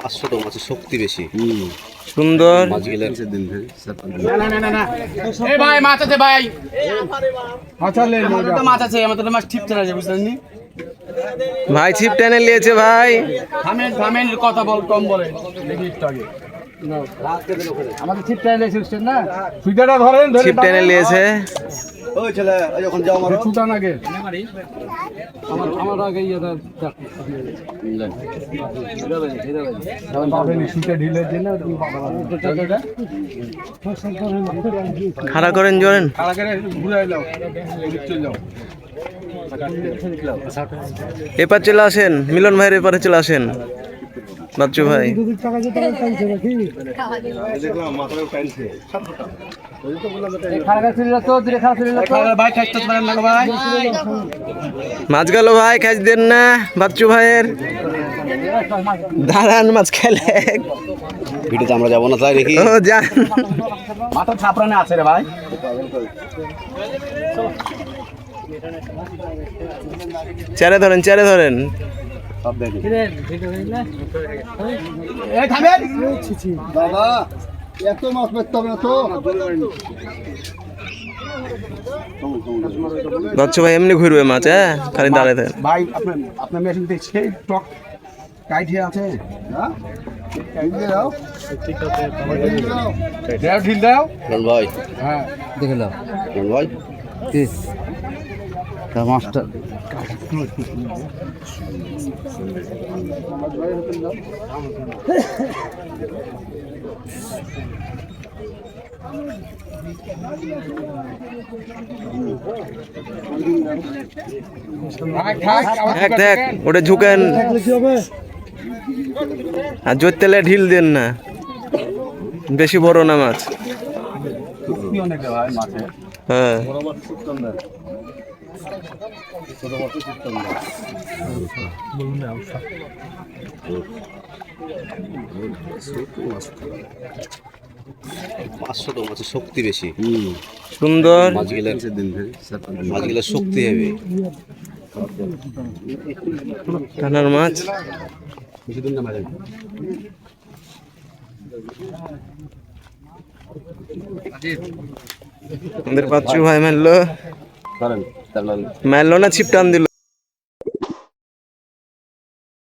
500 মাছের শক্তি বেশি। সুন্দর ভাই মাছ আছে ভাই, মাছ আছে আমাদের মাছ ঠিক আছে বুঝলেন নি ভাই, ছিপ টেনে নিয়েছে ভাই। থামেন থামেন, কথা বল কম বলে দেখি একটু আগে আমাদের ছিপ টেনে নিয়েছে না, সুইটাটা ধরেন ছিপ টেনে নিয়েছে। ওই ছেলে যখন যাও মারো ছুটান আগে আমার আগে ইয়ে খাড়া করেন জোরেন, এপার চলে আসেন, মিলন ভাইয়ের এপারে চলে আসেন বাচ্চু ভাই। মাছ গেল ভাই, খাইছ দেন না বাচ্চু ভাইয়ের, দাঁড়ান মাছ খেলে। ভিডিওতে আমরা যাবো না তাই দেখি। ও যান, মাথা ছাপড়ানে আছে রে ভাই। চেরে ধরেন, চেরে ধরেন। বাবা এত মাছ পেতে হবে না তো। বাচ্চু ভাই এমনি ঘুরবে মাছ, হ্যাঁ খালি দাঁড়ায় থাকেন ভাই। আপনার মেশিন দেখছে টক টাইট হয়ে আছে, ঢিল দাও ভাই। হ্যাঁ দেখে নাও ভাই মাস্টার দেখ ওটা ঝুঁকেন, আর জোর তেলে ঢিল দেন না, বেশি বড় না মাছ। হ্যাঁ পাঁচশো মাছের শক্তি বেশি। সুন্দর মাছগুলো শক্তি হবে। টানার মাছ। আমাদের বাচ্চু ভাই মারলো, মারলো না ছিপ টান দিল।